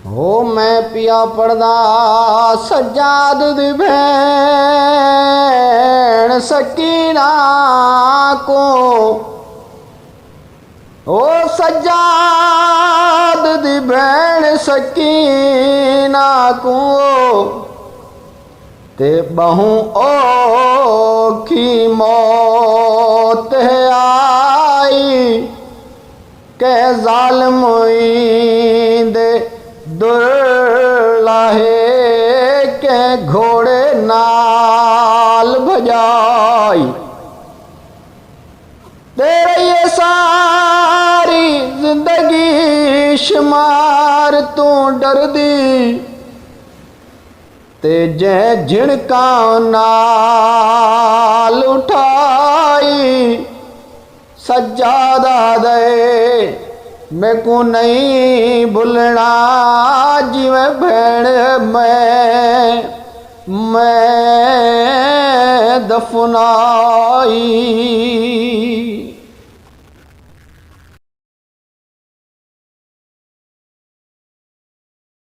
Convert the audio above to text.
हो मैं पिया पड़दा सज्जाद दी भैन सकीना को। ओ सज्जाद दी भैन सकीना को ते बहु औखी मौत आई के जालिम दे दुर्लाहे के घोड़े नाल भजाई। तेरे ये सारी जिंदगी शुमार तू डर दी ते जै झिड़का नाल उठाई। सज्जादा दे मैं को नहीं भूलना जिवें भैण मैं दफनाई।